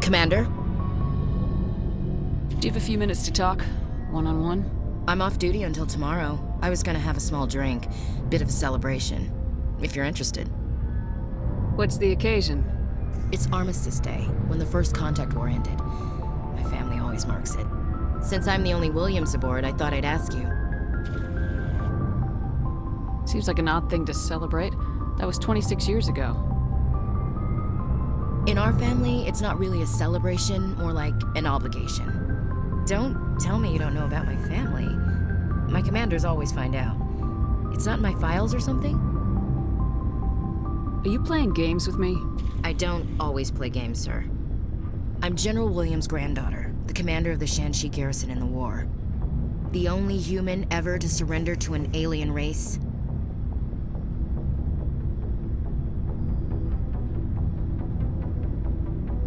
Commander? Do you have a few minutes to talk? One-on-one? I'm off duty until tomorrow. I was gonna have a small drink. Bit of a celebration. If you're interested. What's the occasion? It's Armistice Day, when the first contact war ended. My family always marks it. Since I'm the only Williams aboard, I thought I'd ask you. Seems like an odd thing to celebrate. That was 26 years ago. In our family, it's not really a celebration, more like an obligation. Don't tell me you don't know about my family. My commanders always find out. It's not in my files or something? Are you playing games with me? I don't always play games, sir. I'm General Williams' granddaughter, the commander of the Shanxi garrison in the war. The only human ever to surrender to an alien race.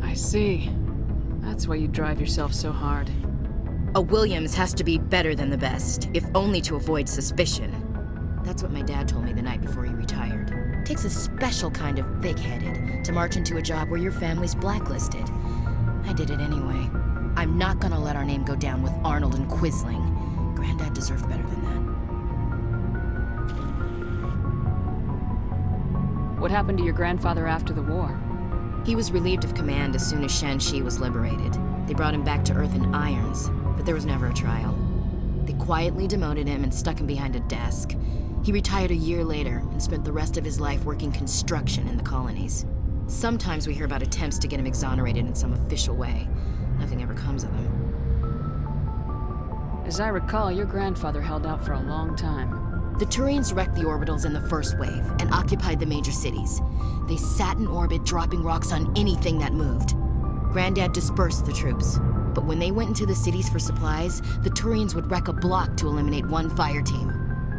I see. That's why you drive yourself so hard. A Williams has to be better than the best, if only to avoid suspicion. That's what my dad told me the night before he retired. Takes a special kind of thick-headed to march into a job where your family's blacklisted. I did it anyway. I'm not gonna let our name go down with Arnold and Quisling. Granddad deserved better than that. What happened to your grandfather after the war? He was relieved of command as soon as Shanxi was liberated. They brought him back to Earth in irons, but there was never a trial. They quietly demoted him and stuck him behind a desk. He retired a year later and spent the rest of his life working construction in the colonies. Sometimes we hear about attempts to get him exonerated in some official way. Nothing ever comes of them. As I recall, your grandfather held out for a long time. The Turians wrecked the orbitals in the first wave and occupied the major cities. They sat in orbit, dropping rocks on anything that moved. Granddad dispersed the troops, but when they went into the cities for supplies, the Turians would wreck a block to eliminate one fire team.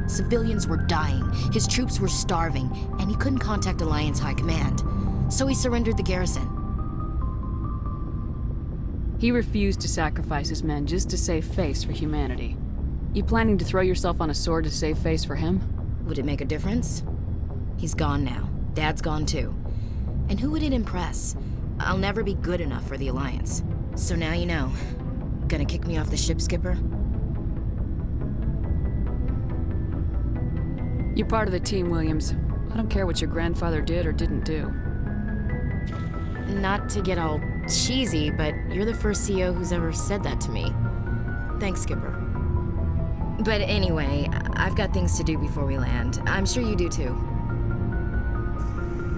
Civilians were dying, his troops were starving, and he couldn't contact Alliance High Command. So he surrendered the garrison. He refused to sacrifice his men just to save face for humanity. You planning to throw yourself on a sword to save face for him? Would it make a difference? He's gone now. Dad's gone too. And who would it impress? I'll never be good enough for the Alliance. So now you know. Gonna kick me off the ship, Skipper? You're part of the team, Williams. I don't care what your grandfather did or didn't do. Not to get all cheesy, but you're the first CO who's ever said that to me. Thanks, Skipper. But anyway, I've got things to do before we land. I'm sure you do too.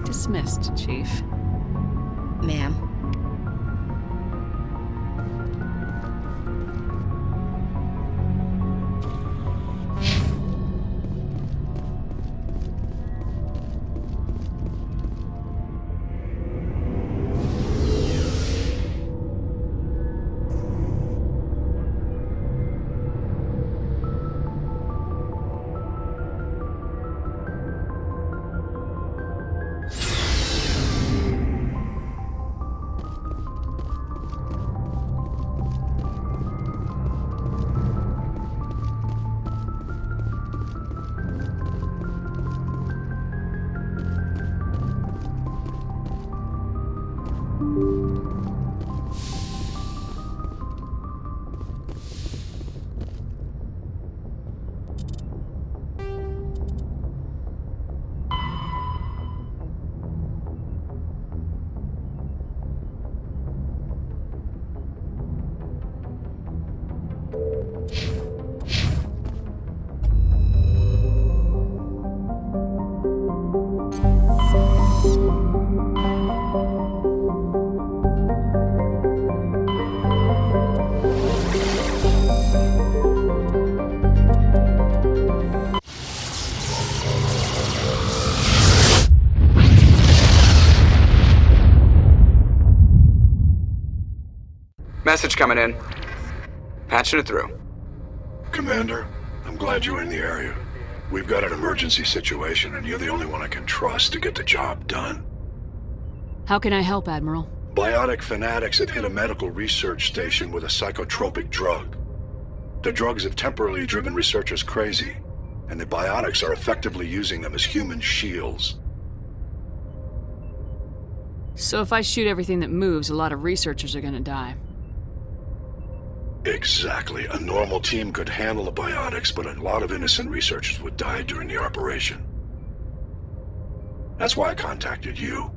Dismissed, Chief. Ma'am. Message coming in. Patching it through. Commander, I'm glad you're in the area. We've got an emergency situation, and you're the only one I can trust to get the job done. How can I help, Admiral? Biotic fanatics have hit a medical research station with a psychotropic drug. The drugs have temporarily driven researchers crazy, and the biotics are effectively using them as human shields. So if I shoot everything that moves, a lot of researchers are gonna die. Exactly. A normal team could handle the biotics, but a lot of innocent researchers would die during the operation. That's why I contacted you.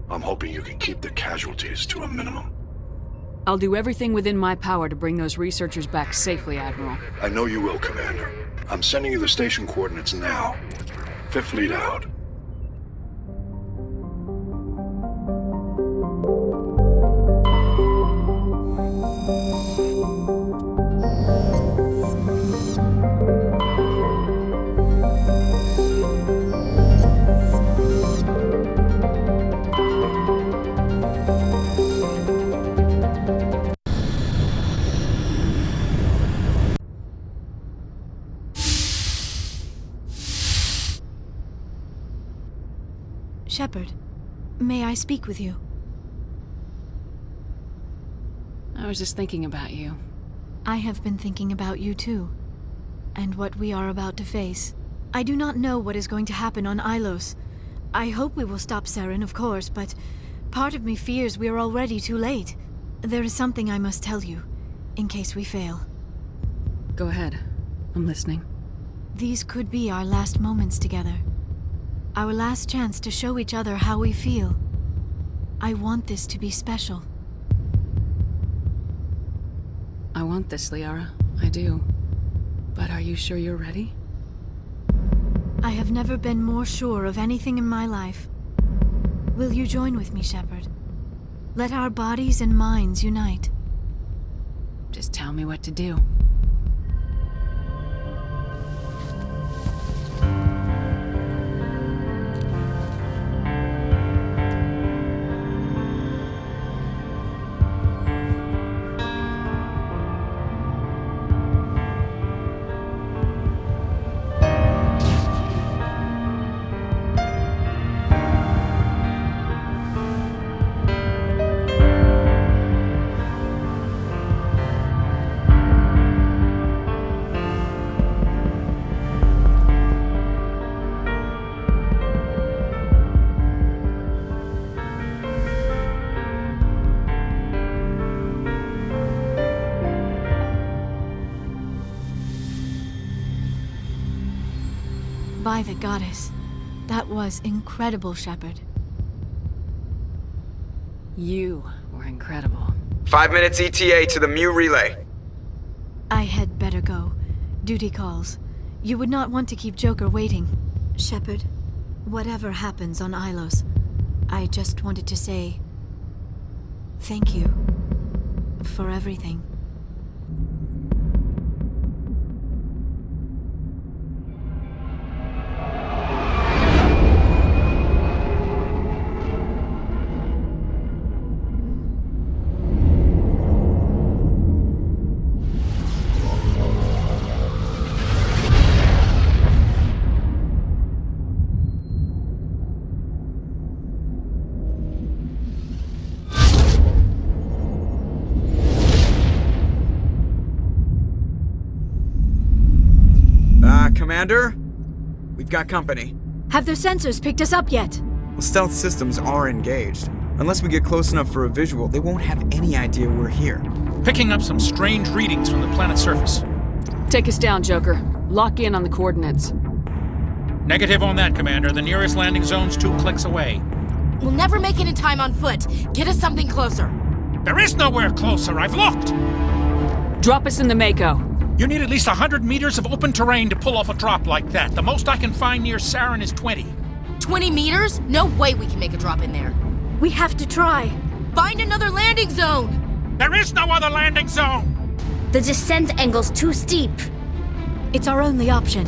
I'm hoping you can keep the casualties to a minimum. I'll do everything within my power to bring those researchers back safely, Admiral. I know you will, Commander. I'm sending you the station coordinates now. Fifth Fleet out. Shepard, may I speak with you? I was just thinking about you. I have been thinking about you too, and what we are about to face. I do not know what is going to happen on Ilos. I hope we will stop Saren, of course, but part of me fears we are already too late. There is something I must tell you, in case we fail. Go ahead. I'm listening. These could be our last moments together. Our last chance to show each other how we feel. I want this to be special. I want this, Liara. I do. But are you sure you're ready? I have never been more sure of anything in my life. Will you join with me, Shepard? Let our bodies and minds unite. Just tell me what to do. By the goddess, that was incredible, Shepard. You were incredible. 5 minutes ETA to the Mu relay. I had better go. Duty calls. You would not want to keep Joker waiting. Shepard, whatever happens on Ilos, I just wanted to say thank you for everything. Commander? We've got company. Have their sensors picked us up yet? Well, stealth systems are engaged. Unless we get close enough for a visual, they won't have any idea we're here. Picking up some strange readings from the planet's surface. Take us down, Joker. Lock in on the coordinates. Negative on that, Commander. The nearest landing zone's 2 clicks away. We'll never make it in time on foot. Get us something closer. There is nowhere closer. I've looked. Drop us in the Mako. You need at least 100 meters of open terrain to pull off a drop like that. The most I can find near Saren is 20. 20 meters? No way we can make a drop in there. We have to try. Find another landing zone! There is no other landing zone! The descent angle's too steep. It's our only option.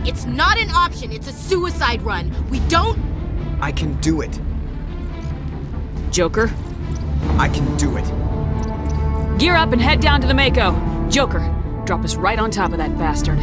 It's not an option, it's a suicide run. We don't... I can do it. Joker, I can do it. gear up and head down to the Mako. Joker, drop us right on top of that bastard.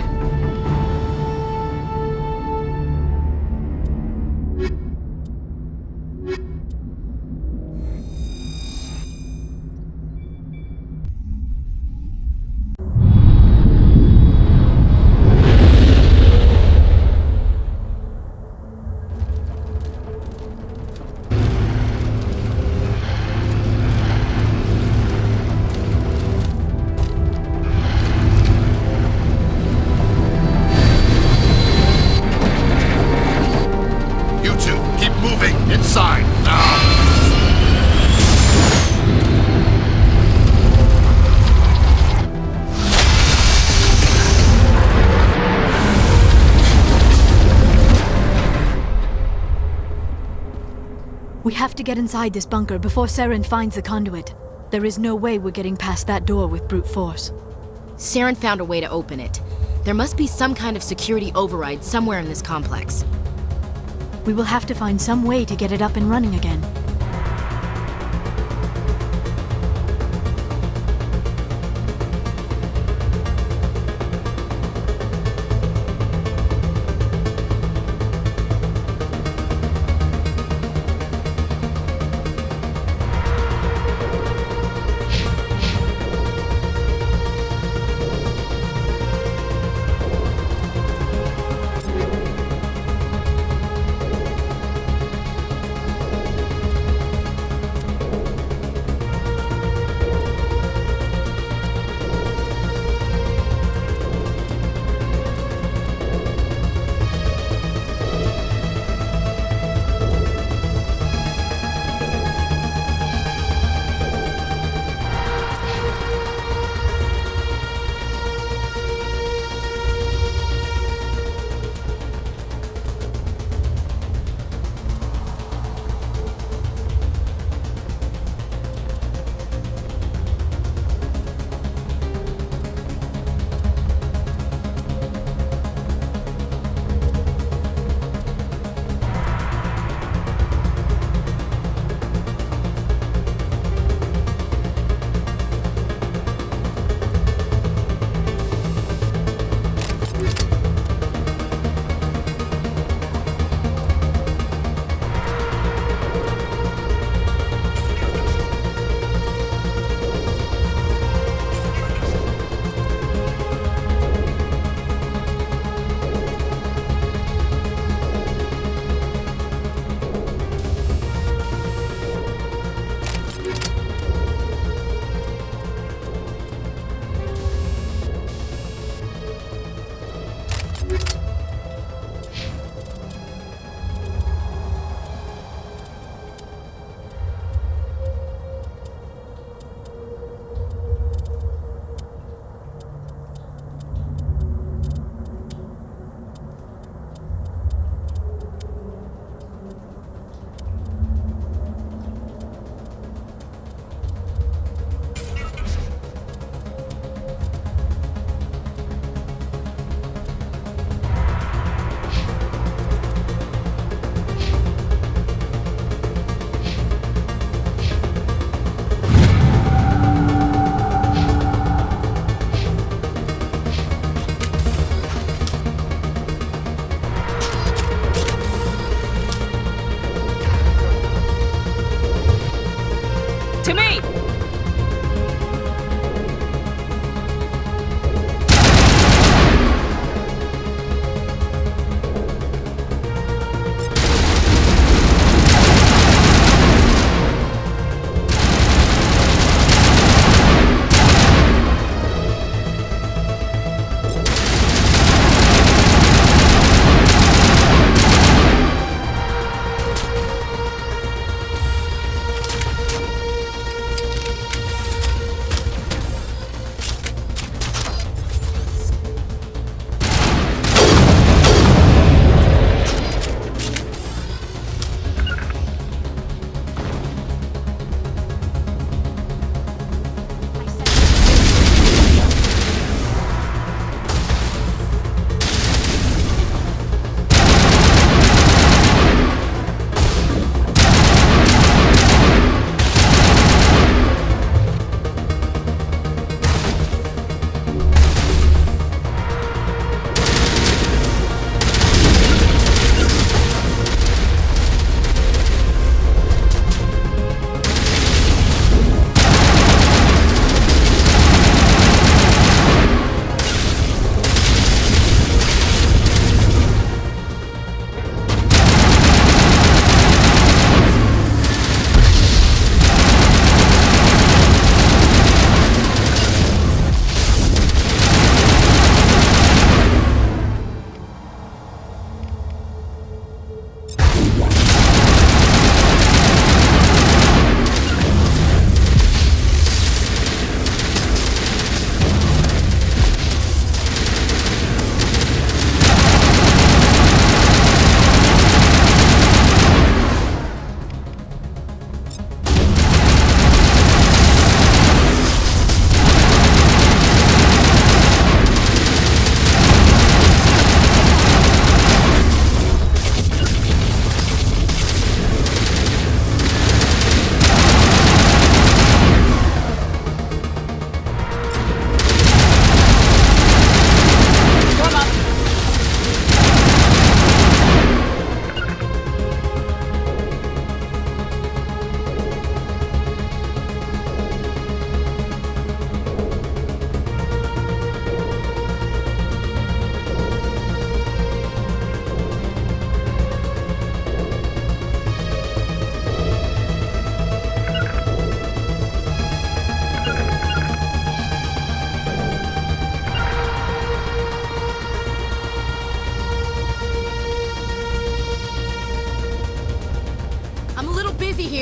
have to get inside this bunker before Saren finds the conduit. There is no way we're getting past that door with brute force. Saren found a way to open it. There must be some kind of security override somewhere in this complex. We will have to find some way to get it up and running again.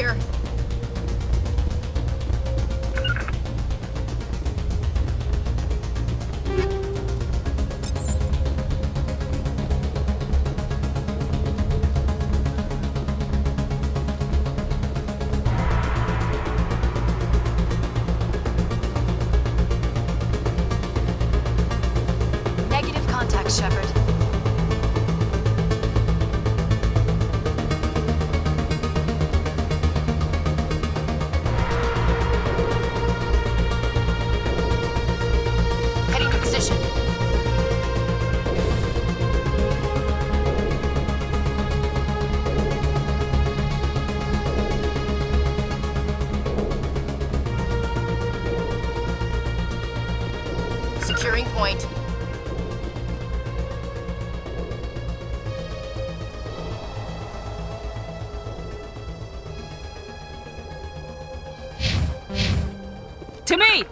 clear. Negative contact, Shepard. Heading to position. Securing point. To me!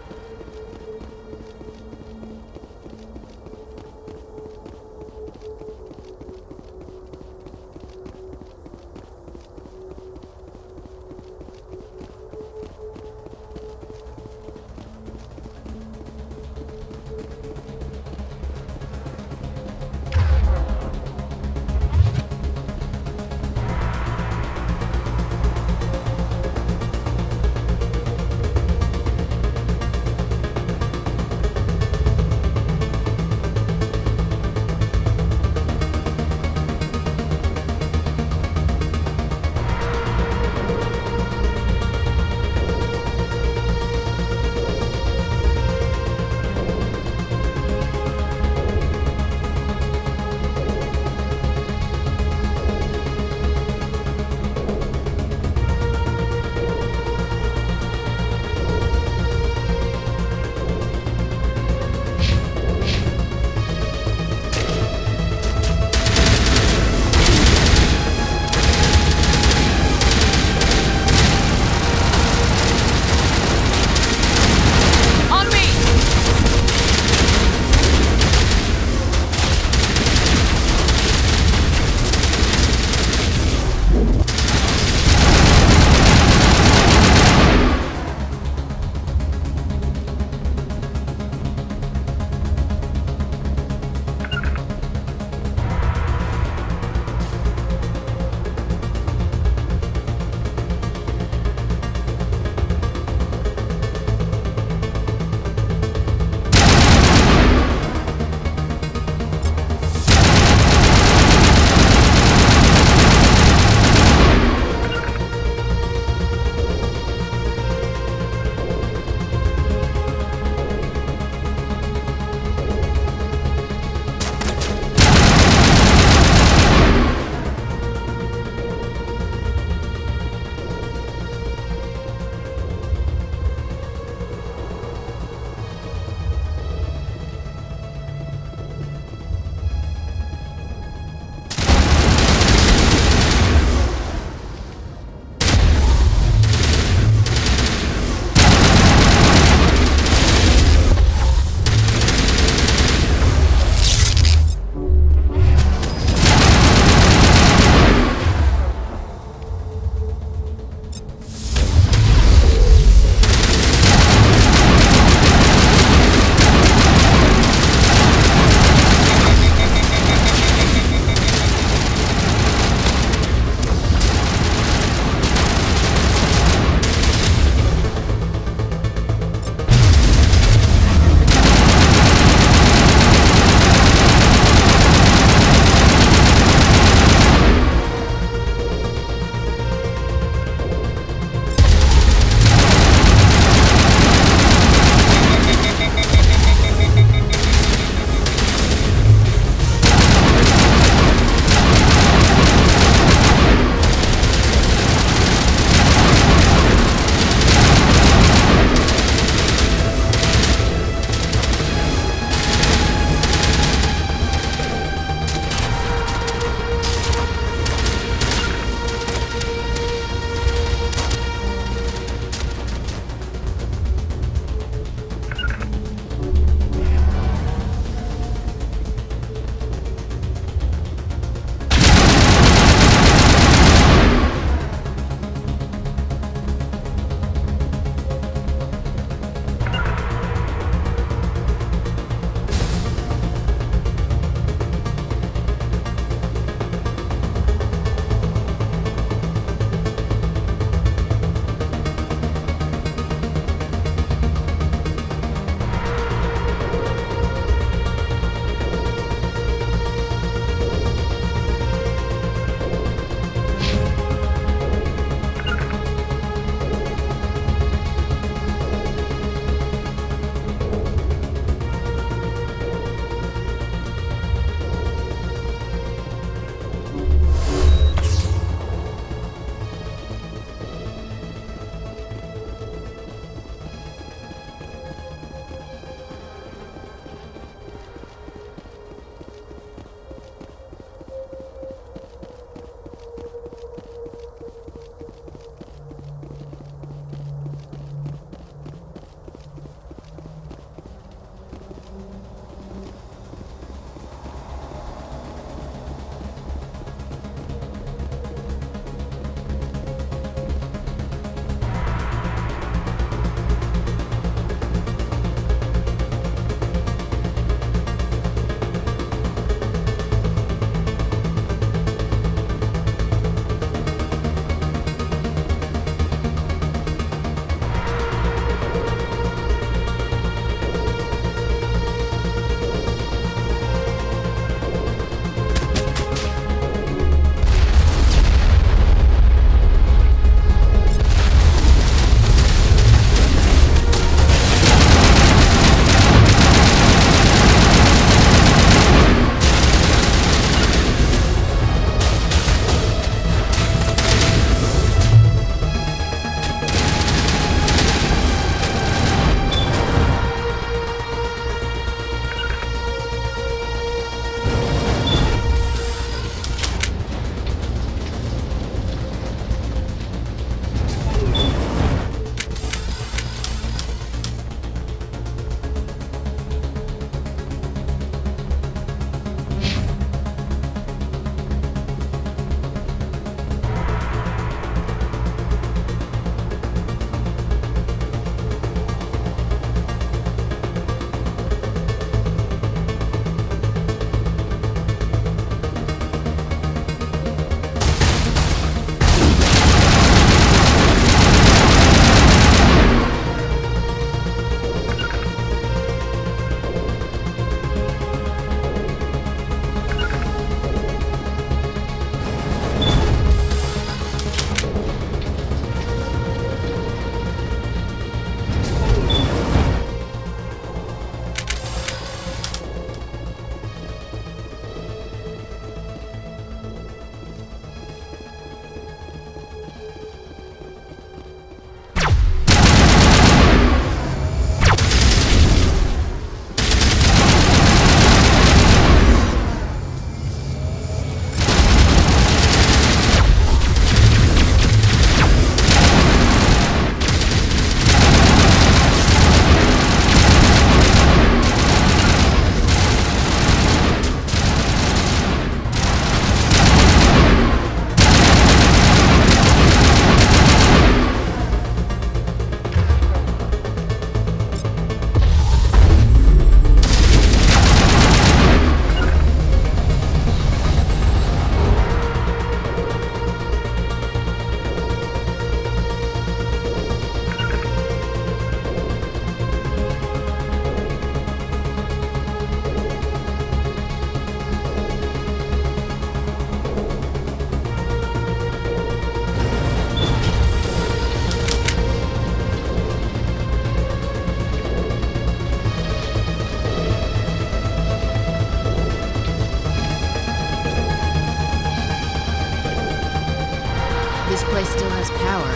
still has power.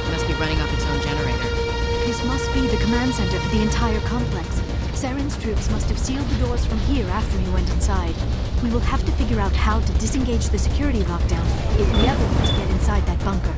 It must be running off its own generator. This must be the command center for the entire complex. Saren's troops must have sealed the doors from here after he went inside. We will have to figure out how to disengage the security lockdown if we ever want to get inside that bunker.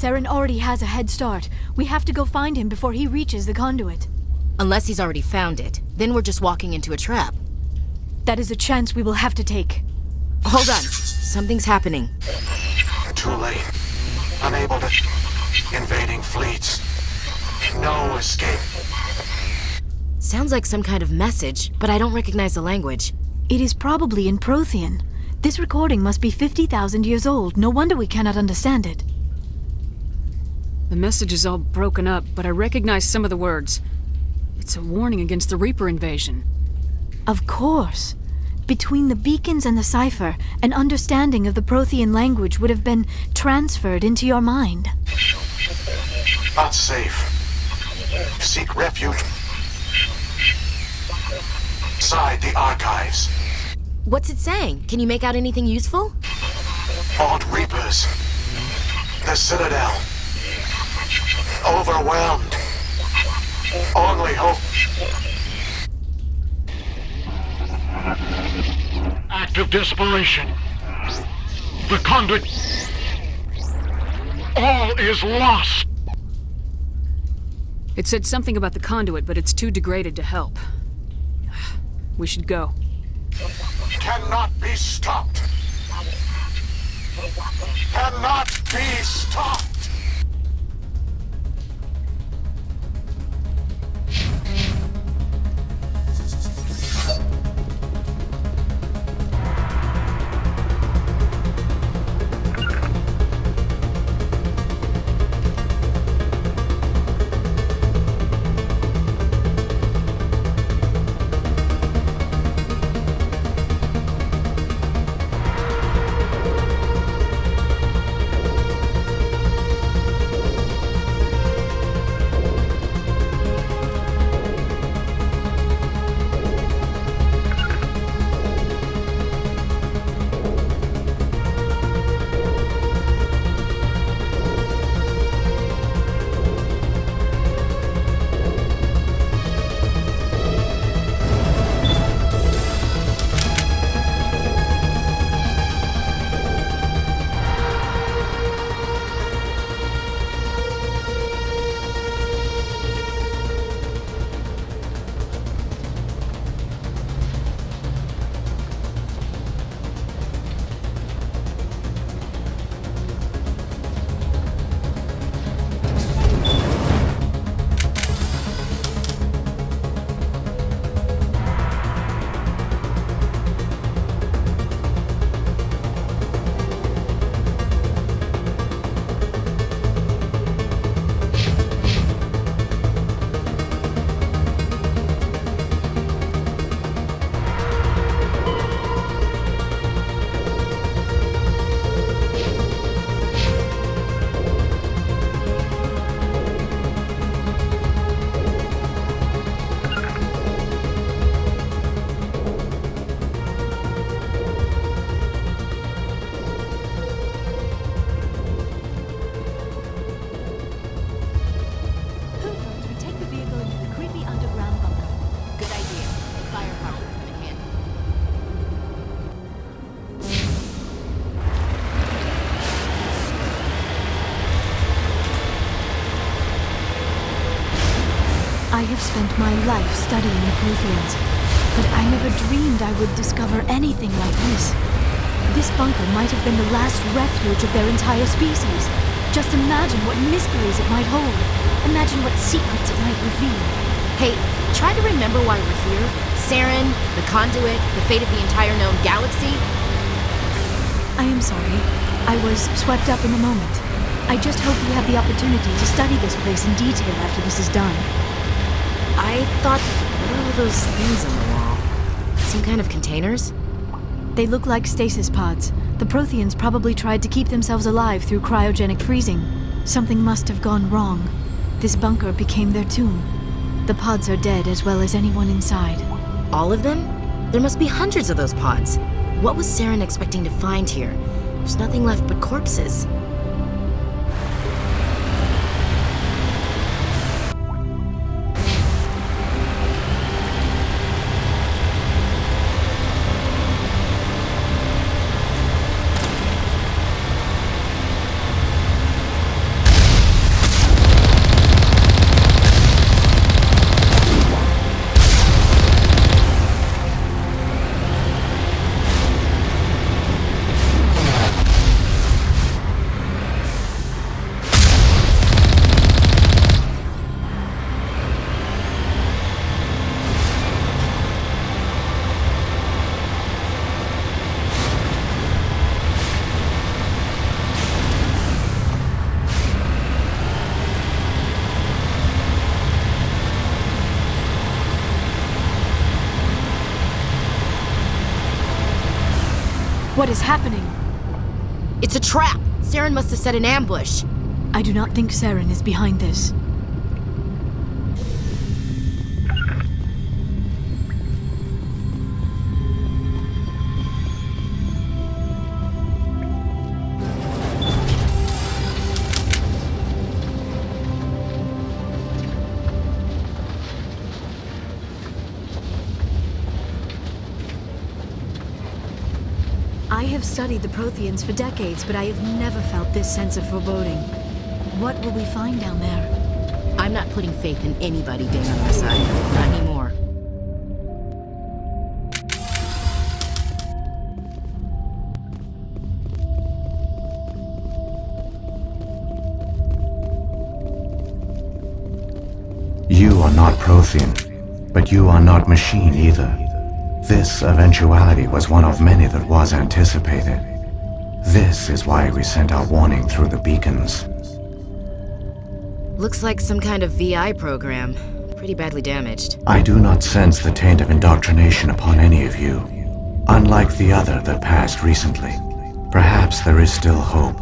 Saren already has a head start. We have to go find him before he reaches the conduit. Unless he's already found it. Then we're just walking into a trap. That is a chance we will have to take. Hold on. Something's happening. Too late. Unable to... Invading fleets. No escape. Sounds like some kind of message, but I don't recognize the language. It is probably in Prothean. This recording must be 50,000 years old. No wonder we cannot understand it. The message is all broken up, but I recognize some of the words. It's a warning against the Reaper invasion. Of course. Between the beacons and the cipher, an understanding of the Prothean language would have been transferred into your mind. Not safe. Seek refuge inside the archives. What's it saying? Can you make out anything useful? Vault Reapers. The Citadel. Overwhelmed. Only hope. Act of desperation. The conduit. All is lost. It said something about the conduit, but it's too degraded to help. We should go. Cannot be stopped. Cannot be stopped. I have spent my life studying the Protheans, but I never dreamed I would discover anything like this. This bunker might have been the last refuge of their entire species. Just imagine what mysteries it might hold. Imagine what secrets it might reveal. Hey, try to remember why we're here. Saren, the conduit, the fate of the entire known galaxy. I am sorry. I was swept up in the moment. I just hope you have the opportunity to study this place in detail after this is done. I thought, what are all those things on the wall? Some kind of containers? They look like stasis pods. The Protheans probably tried to keep themselves alive through cryogenic freezing. Something must have gone wrong. This bunker became their tomb. The pods are dead as well as anyone inside. All of them? There must be hundreds of those pods. What was Saren expecting to find here? There's nothing left but corpses. What is happening? It's a trap! Saren must have set an ambush. I do not think Saren is behind this. I have studied the Protheans for decades, but I have never felt this sense of foreboding. What will we find down there? I'm not putting faith in anybody being on our side. Not anymore. You are not Prothean, but you are not machine either. This eventuality was one of many that was anticipated. This is why we sent our warning through the beacons. Looks like some kind of VI program. Pretty badly damaged. I do not sense the taint of indoctrination upon any of you. Unlike the other that passed recently. Perhaps there is still hope.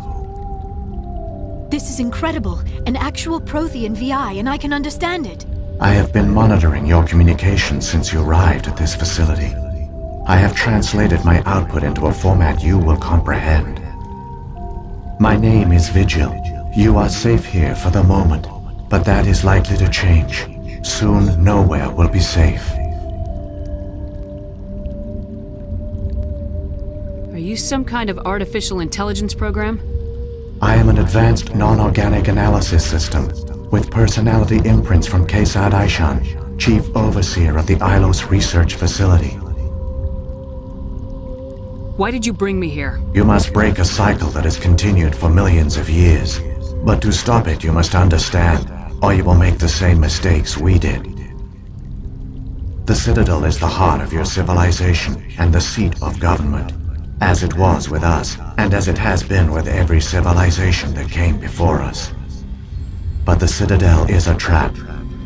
This is incredible. An actual Prothean VI, and I can understand it. I have been monitoring your communications since you arrived at this facility. I have translated my output into a format you will comprehend. My name is Vigil. You are safe here for the moment, but that is likely to change. Soon, nowhere will be safe. Are you some kind of artificial intelligence program? I am an advanced non-organic analysis system, with personality imprints from Kesad Aishan, Chief Overseer of the Ilos Research Facility. Why did you bring me here? You must break a cycle that has continued for millions of years. But to stop it, you must understand, or you will make the same mistakes we did. The Citadel is the heart of your civilization and the seat of government, as it was with us, and as it has been with every civilization that came before us. But the Citadel is a trap.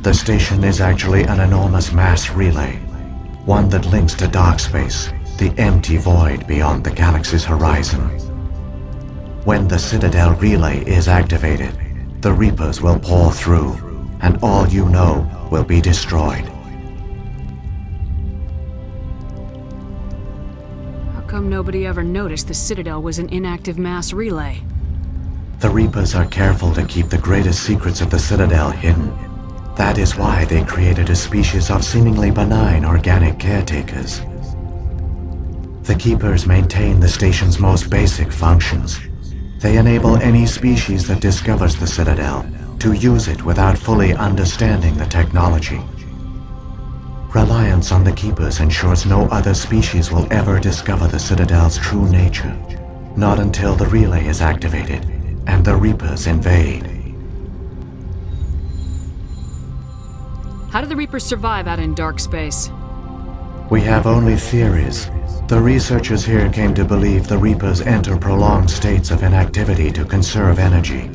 The station is actually an enormous mass relay, one that links to dark space, the empty void beyond the galaxy's horizon. When the Citadel relay is activated, the Reapers will pour through, and all you know will be destroyed. How come nobody ever noticed the Citadel was an inactive mass relay? The Reapers are careful to keep the greatest secrets of the Citadel hidden. That is why they created a species of seemingly benign organic caretakers. The Keepers maintain the station's most basic functions. They enable any species that discovers the Citadel to use it without fully understanding the technology. Reliance on the Keepers ensures no other species will ever discover the Citadel's true nature. Not until the relay is activated and the Reapers invade. How do the Reapers survive out in dark space? We have only theories. The researchers here came to believe the Reapers enter prolonged states of inactivity to conserve energy.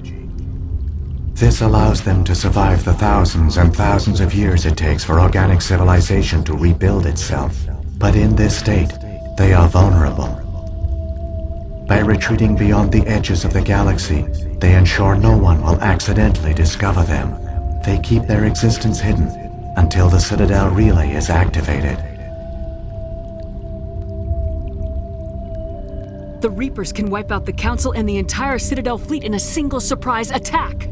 This allows them to survive the thousands and thousands of years it takes for organic civilization to rebuild itself. But in this state, they are vulnerable. By retreating beyond the edges of the galaxy, they ensure no one will accidentally discover them. They keep their existence hidden until the Citadel relay is activated. The Reapers can wipe out the Council and the entire Citadel fleet in a single surprise attack!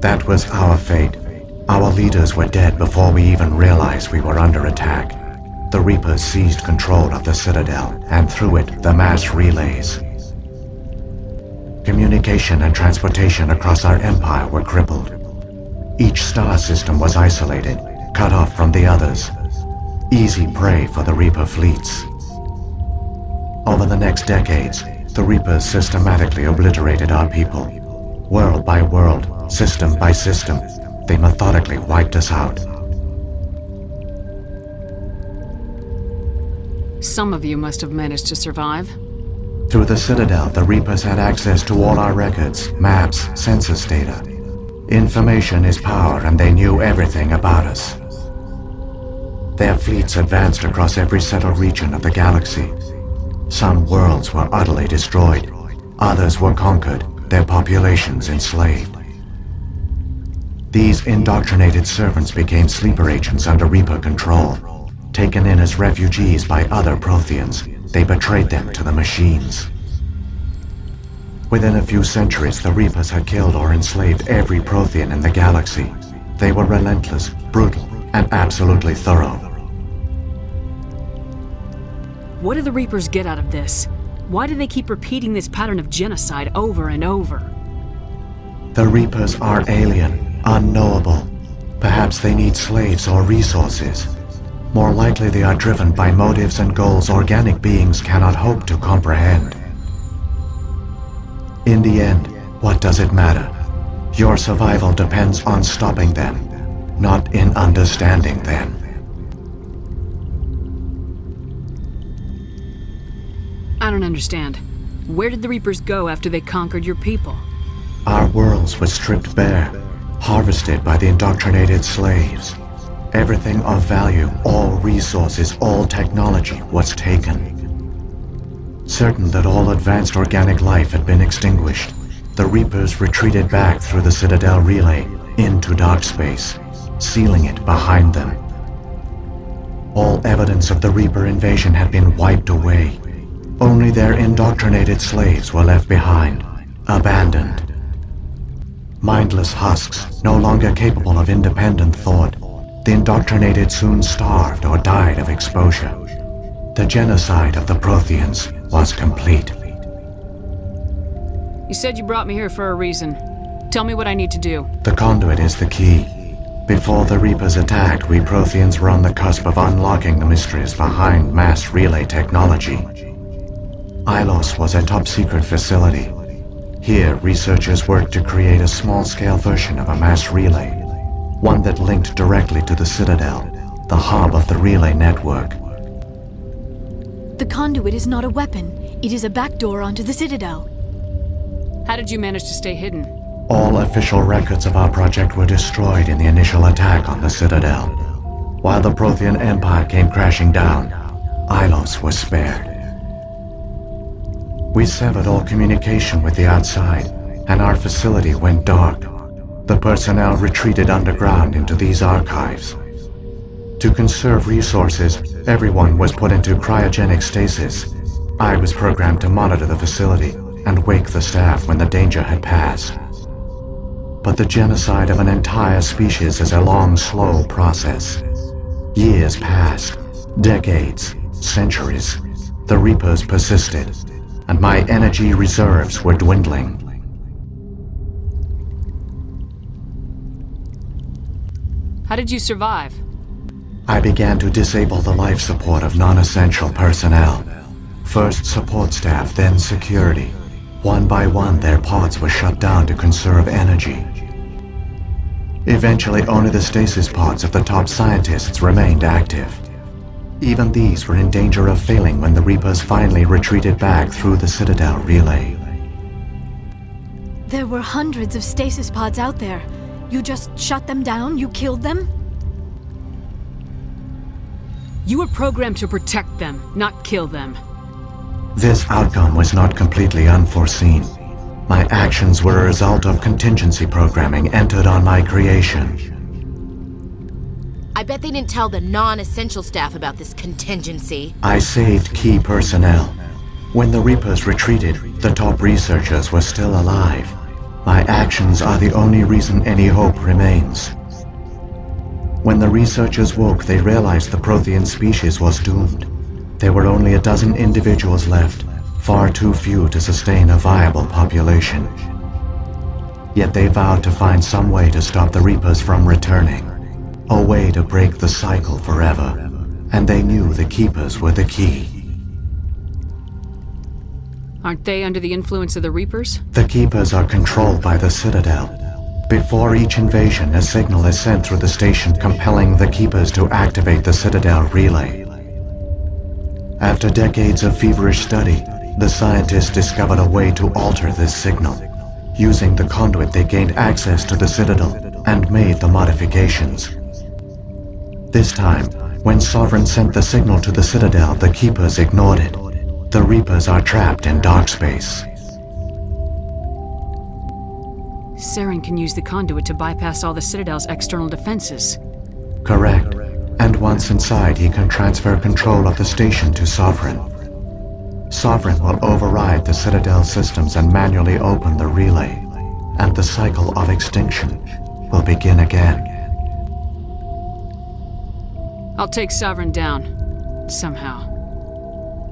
That was our fate. Our leaders were dead before we even realized we were under attack. The Reapers seized control of the Citadel, and through it, the mass relays. Communication and transportation across our empire were crippled. Each star system was isolated, cut off from the others. Easy prey for the Reaper fleets. Over the next decades, the Reapers systematically obliterated our people. World by world, system by system, they methodically wiped us out. Some of you must have managed to survive. Through the Citadel, the Reapers had access to all our records, maps, census data. Information is power, and they knew everything about us. Their fleets advanced across every settled region of the galaxy. Some worlds were utterly destroyed. Others were conquered, their populations enslaved. These indoctrinated servants became sleeper agents under Reaper control. Taken in as refugees by other Protheans, they betrayed them to the machines. Within a few centuries, the Reapers had killed or enslaved every Prothean in the galaxy. They were relentless, brutal, and absolutely thorough. What do the Reapers get out of this? Why do they keep repeating this pattern of genocide over and over? The Reapers are alien, unknowable. Perhaps they need slaves or resources. More likely they are driven by motives and goals organic beings cannot hope to comprehend. In the end, what does it matter? Your survival depends on stopping them, not in understanding them. I don't understand. Where did the Reapers go after they conquered your people? Our worlds were stripped bare, harvested by the indoctrinated slaves. Everything of value, all resources, all technology was taken. Certain that all advanced organic life had been extinguished, the Reapers retreated back through the Citadel relay into dark space, sealing it behind them. All evidence of the Reaper invasion had been wiped away. Only their indoctrinated slaves were left behind, abandoned. Mindless husks, no longer capable of independent thought, the indoctrinated soon starved or died of exposure. The genocide of the Protheans was complete. You said you brought me here for a reason. Tell me what I need to do. The conduit is the key. Before the Reapers attacked, we Protheans were on the cusp of unlocking the mysteries behind mass relay technology. Ilos was a top-secret facility. Here, researchers worked to create a small-scale version of a mass relay, one that linked directly to the Citadel, the hub of the relay network. The conduit is not a weapon. It is a backdoor onto the Citadel. How did you manage to stay hidden? All official records of our project were destroyed in the initial attack on the Citadel. While the Prothean Empire came crashing down, Ilos was spared. We severed all communication with the outside, and our facility went dark. The personnel retreated underground into these archives. To conserve resources, everyone was put into cryogenic stasis. I was programmed to monitor the facility and wake the staff when the danger had passed. But the genocide of an entire species is a long, slow process. Years passed, decades, centuries. The Reapers persisted, and my energy reserves were dwindling. How did you survive? I began to disable the life support of non-essential personnel. First support staff, then security. One by one, their pods were shut down to conserve energy. Eventually, only the stasis pods of the top scientists remained active. Even these were in danger of failing when the Reapers finally retreated back through the Citadel relay. There were hundreds of stasis pods out there. You just shut them down? You killed them? You were programmed to protect them, not kill them. This outcome was not completely unforeseen. My actions were a result of contingency programming entered on my creation. I bet they didn't tell the non-essential staff about this contingency. I saved key personnel. When the Reapers retreated, the top researchers were still alive. My actions are the only reason any hope remains. When the researchers woke, they realized the Prothean species was doomed. There were only a dozen individuals left, far too few to sustain a viable population. Yet they vowed to find some way to stop the Reapers from returning. A way to break the cycle forever. And they knew the Keepers were the key. Aren't they under the influence of the Reapers? The Keepers are controlled by the Citadel. Before each invasion, a signal is sent through the station compelling the Keepers to activate the Citadel relay. After decades of feverish study, the scientists discovered a way to alter this signal. Using the conduit, they gained access to the Citadel and made the modifications. This time, when Sovereign sent the signal to the Citadel, the Keepers ignored it. The Reapers are trapped in dark space. Saren can use the conduit to bypass all the Citadel's external defenses. Correct. And once inside, he can transfer control of the station to Sovereign. Sovereign will override the Citadel systems and manually open the relay, and the cycle of extinction will begin again. I'll take Sovereign down. Somehow.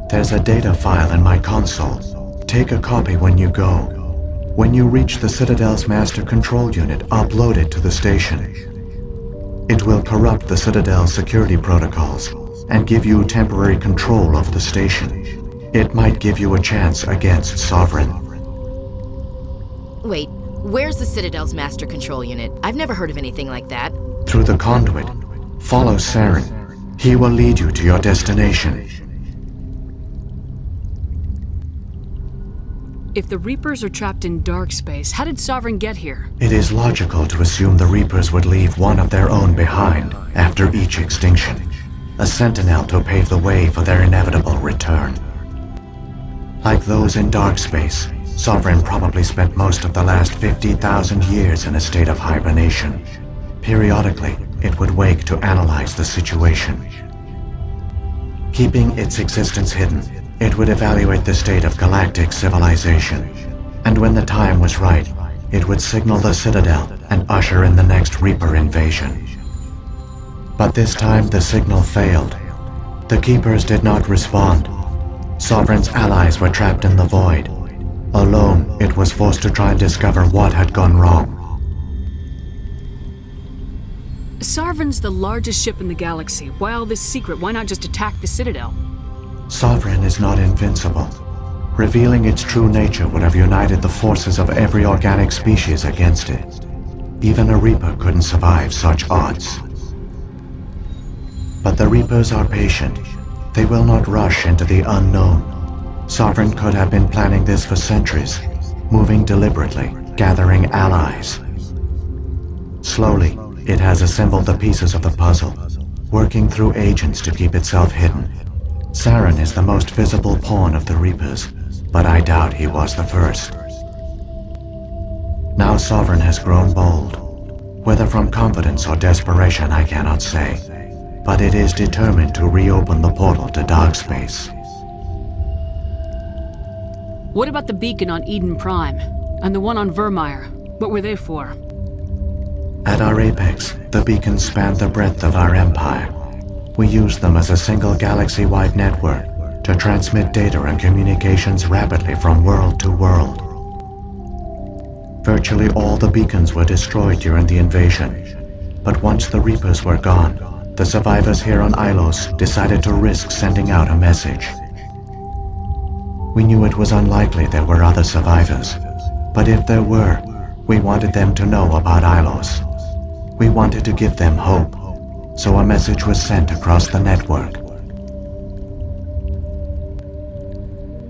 There's a data file in my console. Take a copy when you go. When you reach the Citadel's master control unit, upload it to the station. It will corrupt the Citadel's security protocols and give you temporary control of the station. It might give you a chance against Sovereign. Wait, where's the Citadel's master control unit? I've never heard of anything like that. Through the conduit, follow Saren. He will lead you to your destination. If the Reapers are trapped in dark space, how did Sovereign get here? It is logical to assume the Reapers would leave one of their own behind after each extinction. A sentinel to pave the way for their inevitable return. Like those in dark space, Sovereign probably spent most of the last 50,000 years in a state of hibernation. Periodically, it would wake to analyze the situation. Keeping its existence hidden, it would evaluate the state of galactic civilization. And when the time was right, it would signal the Citadel and usher in the next Reaper invasion. But this time the signal failed. The Keepers did not respond. Sovereign's allies were trapped in the void. Alone, it was forced to try and discover what had gone wrong. Sovereign's the largest ship in the galaxy. Why all this secret? Why not just attack the Citadel? Sovereign is not invincible. Revealing its true nature would have united the forces of every organic species against it. Even a Reaper couldn't survive such odds. But the Reapers are patient. They will not rush into the unknown. Sovereign could have been planning this for centuries, moving deliberately, gathering allies. Slowly, it has assembled the pieces of the puzzle, working through agents to keep itself hidden. Saren is the most visible pawn of the Reapers, but I doubt he was the first. Now Sovereign has grown bold. Whether from confidence or desperation, I cannot say. But it is determined to reopen the portal to dark space. What about the beacon on Eden Prime? And the one on Vermeer? What were they for? At our apex, the beacons spanned the breadth of our empire. We used them as a single galaxy-wide network to transmit data and communications rapidly from world to world. Virtually all the beacons were destroyed during the invasion, but once the Reapers were gone, the survivors here on Ilos decided to risk sending out a message. We knew it was unlikely there were other survivors, but if there were, we wanted them to know about Ilos. We wanted to give them hope, so a message was sent across the network.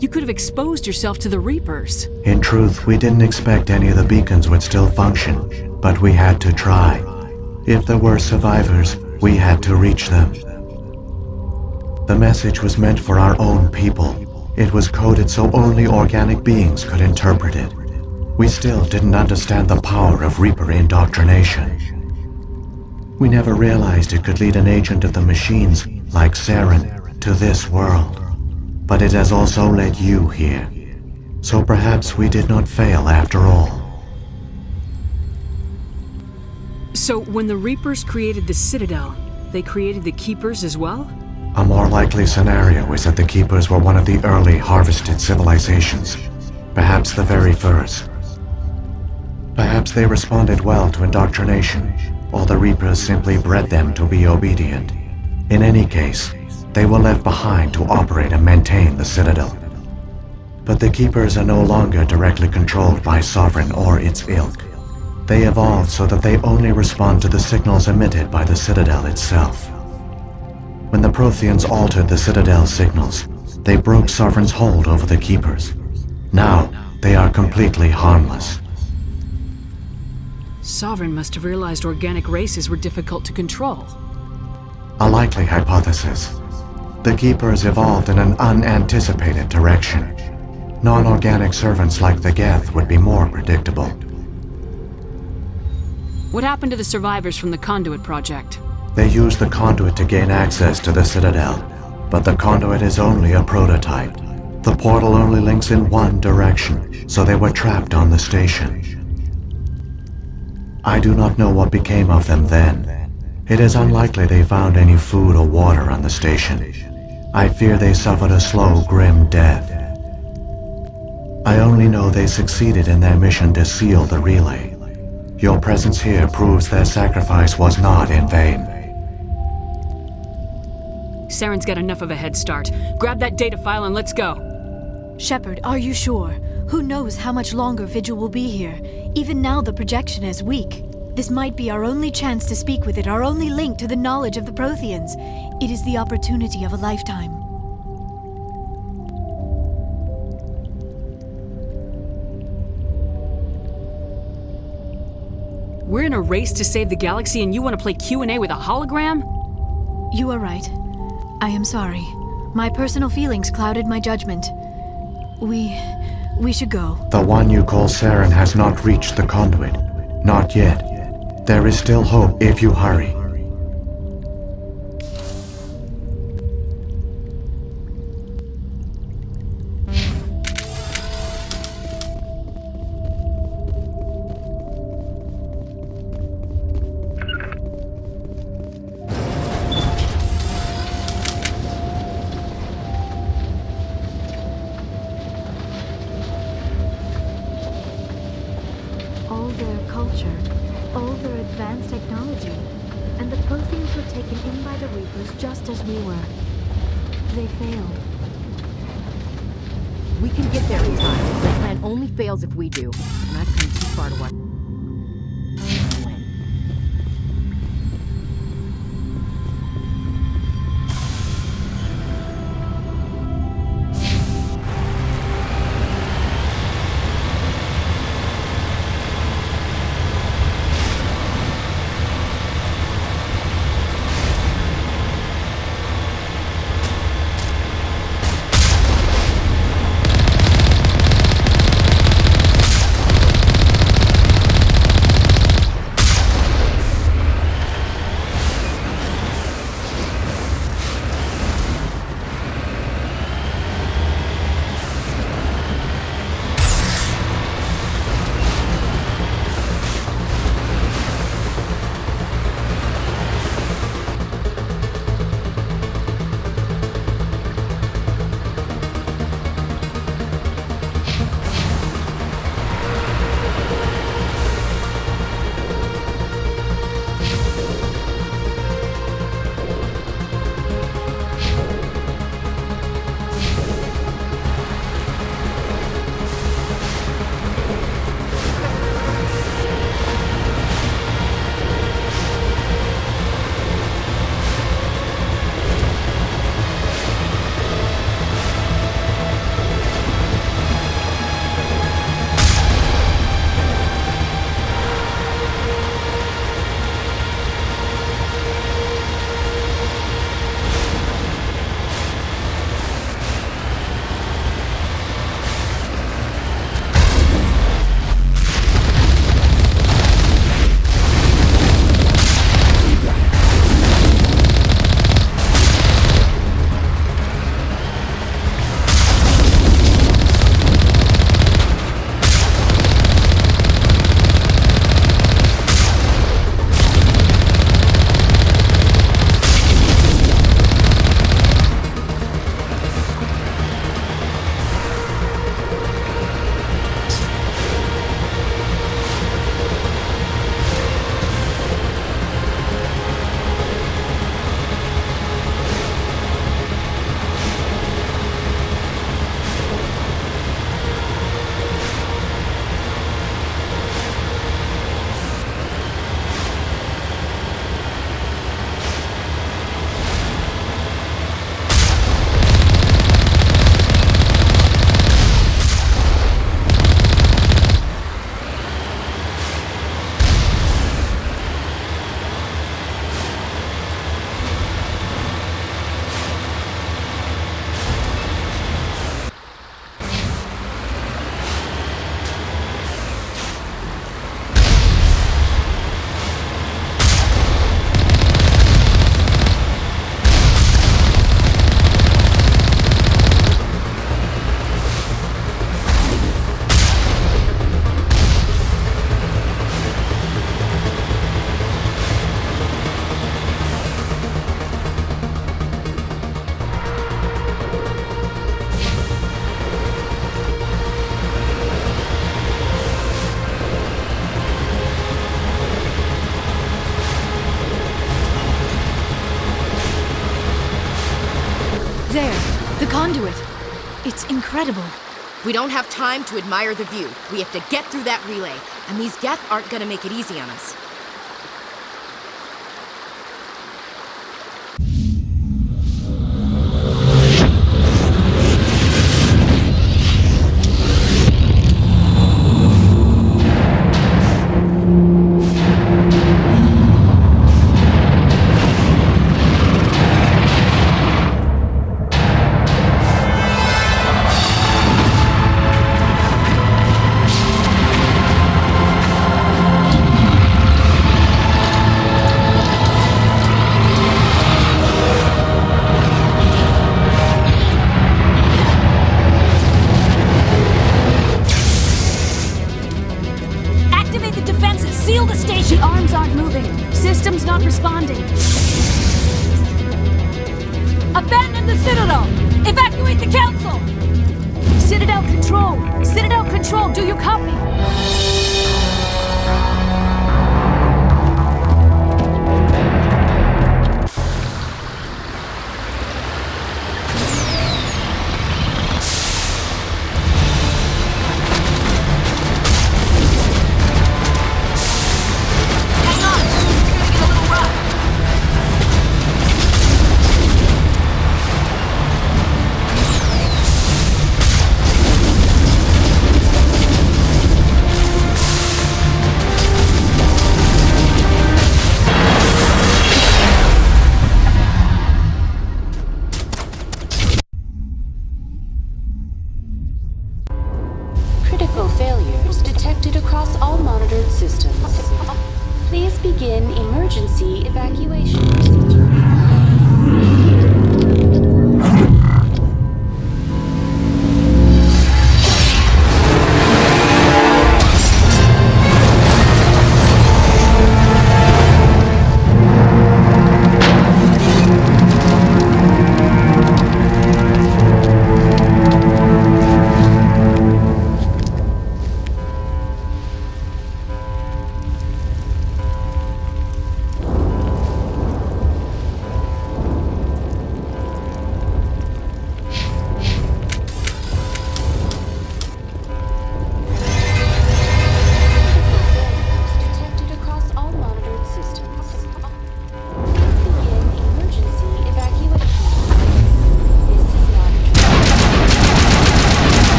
You could have exposed yourself to the Reapers. In truth, we didn't expect any of the beacons would still function, but we had to try. If there were survivors, we had to reach them. The message was meant for our own people. It was coded so only organic beings could interpret it. We still didn't understand the power of Reaper indoctrination. We never realized it could lead an agent of the machines, like Saren, to this world. But it has also led you here. So perhaps we did not fail after all. So when the Reapers created the Citadel, they created the Keepers as well? A more likely scenario is that the Keepers were one of the early harvested civilizations. Perhaps the very first. Perhaps they responded well to indoctrination, or the Reapers simply bred them to be obedient. In any case, they were left behind to operate and maintain the Citadel. But the Keepers are no longer directly controlled by Sovereign or its ilk. They evolved so that they only respond to the signals emitted by the Citadel itself. When the Protheans altered the Citadel's signals, they broke Sovereign's hold over the Keepers. Now, they are completely harmless. Sovereign must have realized organic races were difficult to control. A likely hypothesis. The Keepers evolved in an unanticipated direction. Non-organic servants like the Geth would be more predictable. What happened to the survivors from the Conduit project? They used the conduit to gain access to the Citadel, but the conduit is only a prototype. The portal only links in one direction, so they were trapped on the station. I do not know what became of them then. It is unlikely they found any food or water on the station. I fear they suffered a slow, grim death. I only know they succeeded in their mission to seal the relay. Your presence here proves their sacrifice was not in vain. Saren's got enough of a head start. Grab that data file and let's go. Shepard, are you sure? Who knows how much longer Vigil will be here? Even now the projection is weak. This might be our only chance to speak with it, our only link to the knowledge of the Protheans. It is the opportunity of a lifetime. We're in a race to save the galaxy and you want to play Q&A with a hologram? You are right. I am sorry. My personal feelings clouded my judgment. We should go. The one you call Saren has not reached the conduit. Not yet. There is still hope if you hurry. All their culture, all their advanced technology, and the Protheans were taken in by the Reapers just as we were. They failed. We can get there in time. The plan only fails if we do. And I've come too far to watch. There, the conduit. It's incredible. We don't have time to admire the view. We have to get through that relay, and these Geth aren't gonna make it easy on us. System's not responding. Abandon the Citadel! Evacuate the Council! Citadel Control! Citadel Control, do you copy? Please begin emergency evacuation.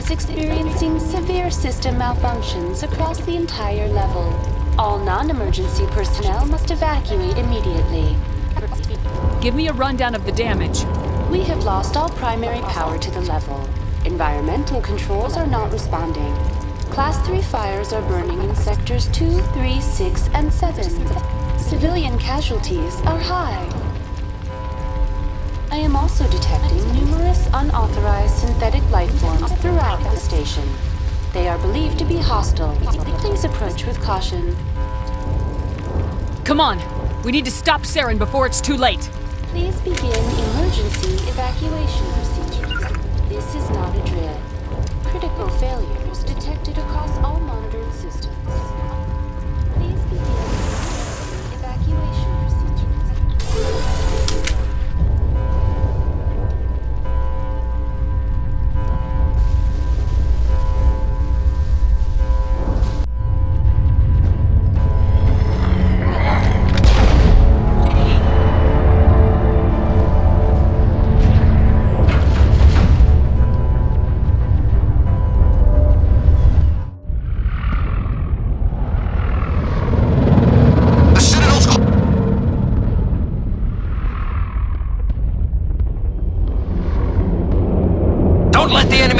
Experiencing severe system malfunctions across the entire level. All non-emergency personnel must evacuate immediately. Give me a rundown of the damage. We have lost all primary power to the level. Environmental controls are not responding. Class 3 fires are burning in sectors 2, 3, 6, and 7. Civilian casualties are high. I am also detecting numerous unauthorized synthetic life forms throughout the station. They are believed to be hostile. Please approach with caution. Come on! We need to stop Saren before it's too late! Please begin emergency evacuation procedures. This is not a drill. Critical failures detected across all monitored systems. Please begin evacuation procedures.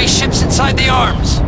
Ships inside the arms!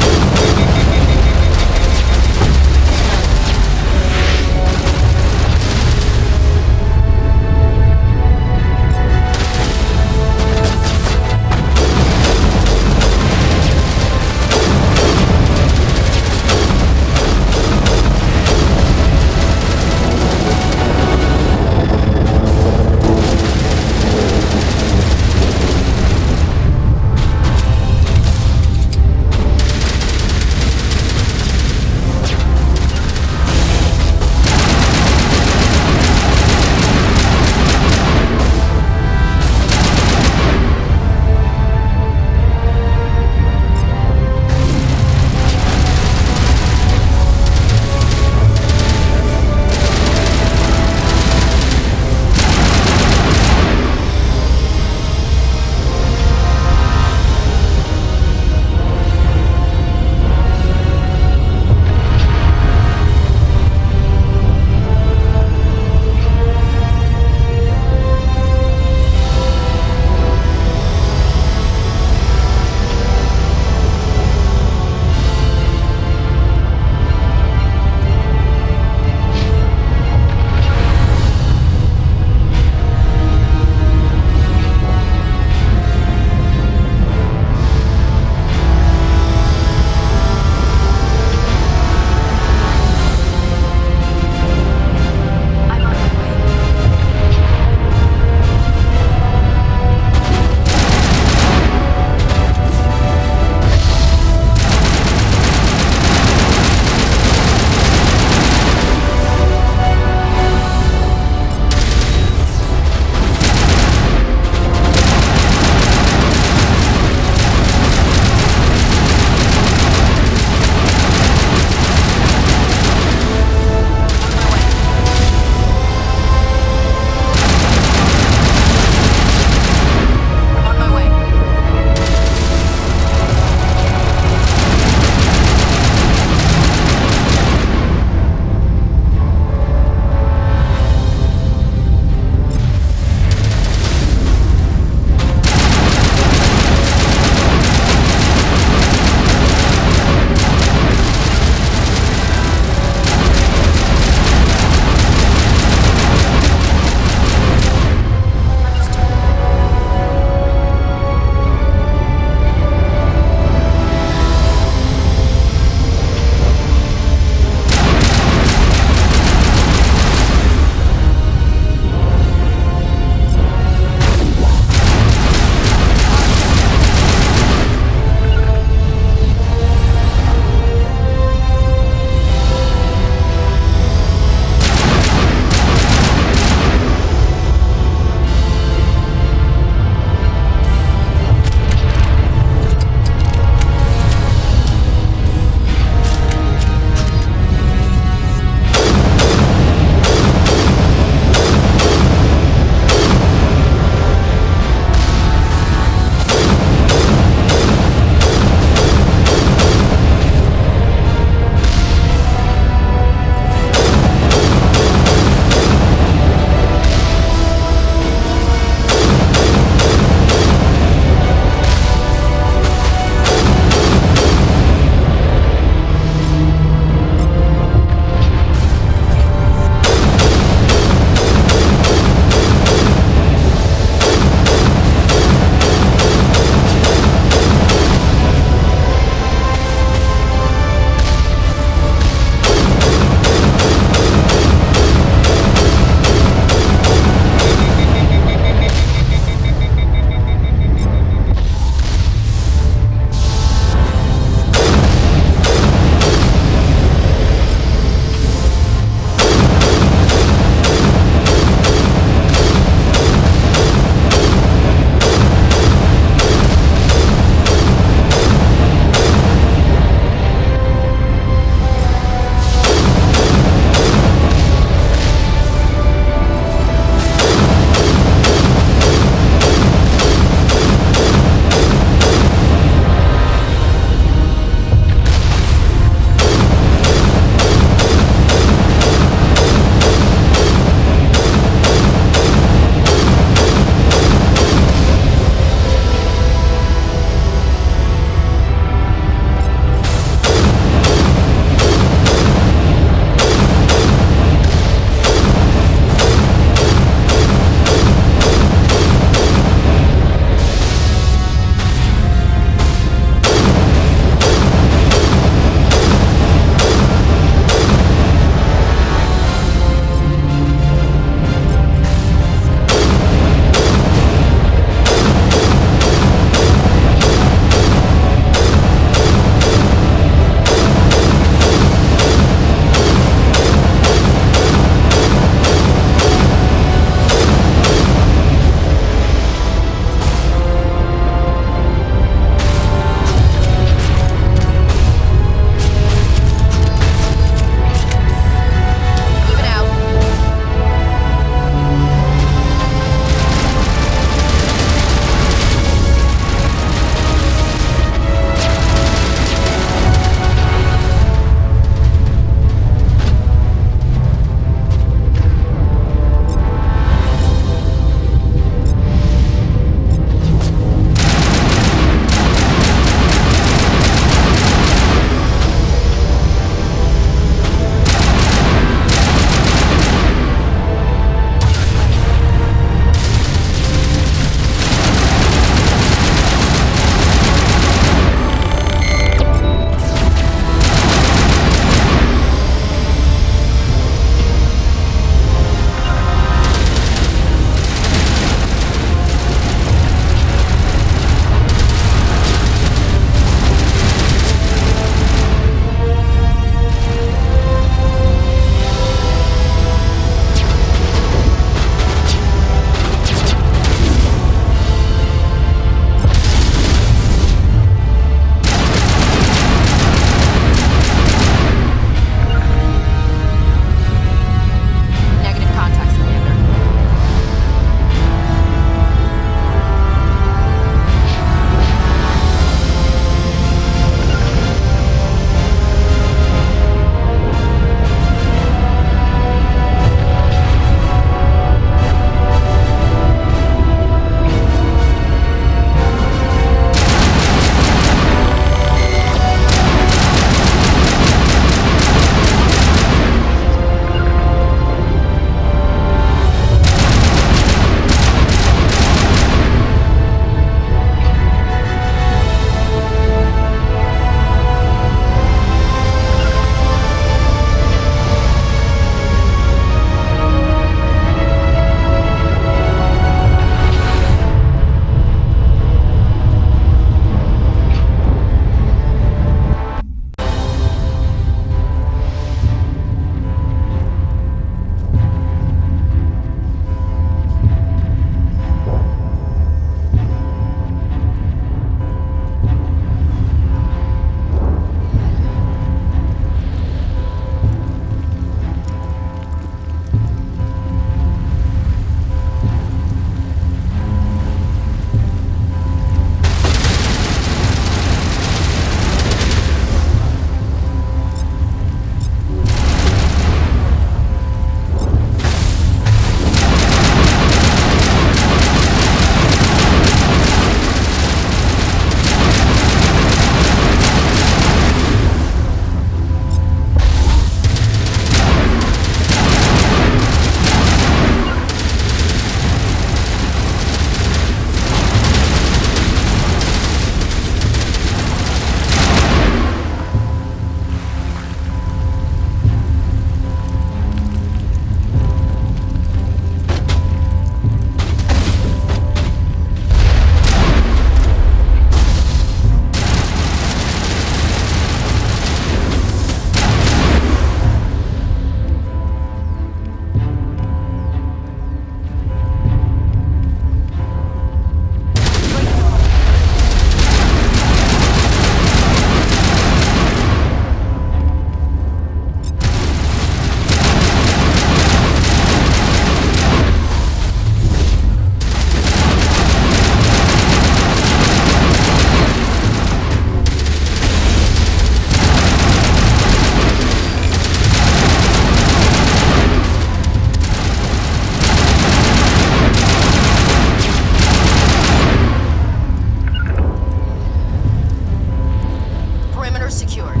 are secured.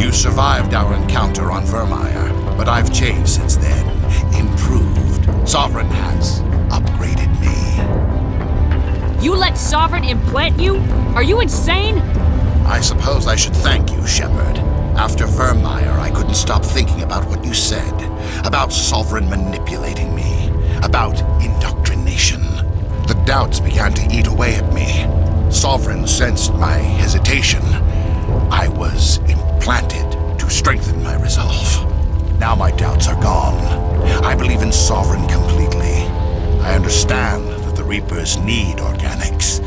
You survived our encounter on Vermeer, but I've changed since then. Improved. Sovereign has upgraded me. You let Sovereign implant you? Are you insane? I suppose I should thank you, Shepard. After Vermeer, I couldn't stop thinking about what you said. About Sovereign manipulating me. About indoctrination. The doubts began to eat away at me. Sovereign sensed my hesitation. I was implanted to strengthen my resolve. Now my doubts are gone. I believe in Sovereign completely. I understand that the Reapers need organics.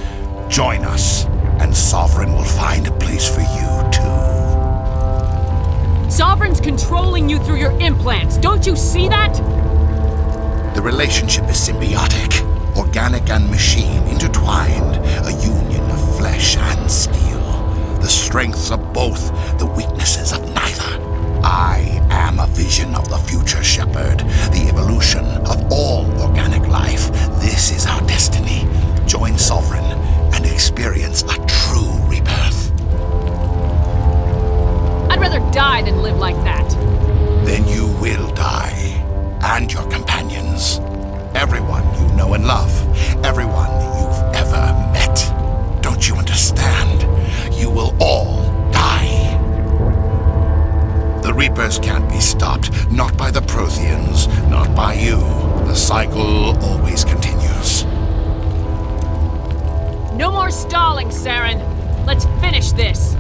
Join us, and Sovereign will find a place for you, too. Sovereign's controlling you through your implants. Don't you see that? The relationship is symbiotic. Organic and machine intertwined. A union of flesh and steel. The strengths of both, the weaknesses of neither. I am a vision of the future, Shepard. The evolution of all organic life. This is our destiny. Join Sovereign and experience a true rebirth. I'd rather die than live like that. Then you will die. And your companions. Everyone you know and love. Everyone you've ever met. Don't you understand? You will all die. The Reapers can't be stopped. Not by the Protheans. Not by you. The cycle always continues. No more stalling, Saren. Let's finish this.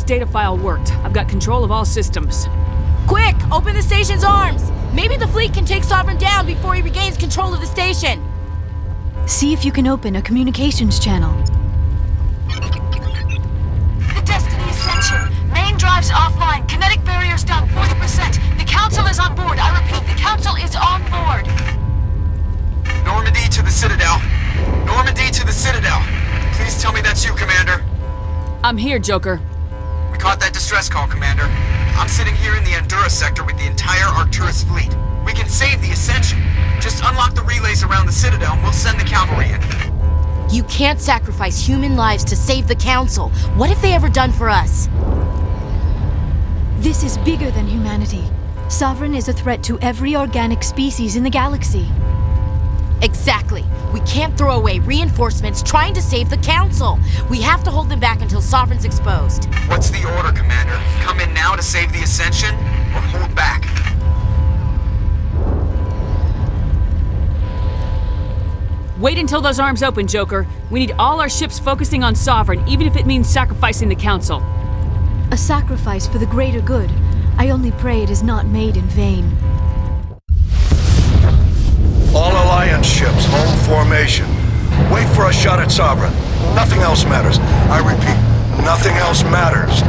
last data file worked. I've got control of all systems. Quick! Open the station's arms! Maybe the fleet can take Sovereign down before he regains control of the station. See if you can open a communications channel. The Destiny Ascension. Main drives offline. Kinetic barriers down 40%. The Council is on board. I repeat, the Council is on board. Normandy to the Citadel. Normandy to the Citadel. Please tell me that's you, Commander. I'm here, Joker. We caught that distress call, Commander. I'm sitting here in the Endura sector with the entire Arcturus fleet. We can save the Ascension. Just unlock the relays around the Citadel and we'll send the cavalry in. You can't sacrifice human lives to save the Council. What have they ever done for us? This is bigger than humanity. Sovereign is a threat to every organic species in the galaxy. Exactly. We can't throw away reinforcements trying to save the Council. We have to hold them back until Sovereign's exposed. What's the order, Commander? Come in now to save the Ascension, or hold back? Wait until those arms open, Joker. We need all our ships focusing on Sovereign, even if it means sacrificing the Council. A sacrifice for the greater good. I only pray it is not made in vain. All Alliance ships, hold formation. Wait for a shot at Sovereign. Nothing else matters. I repeat, nothing else matters.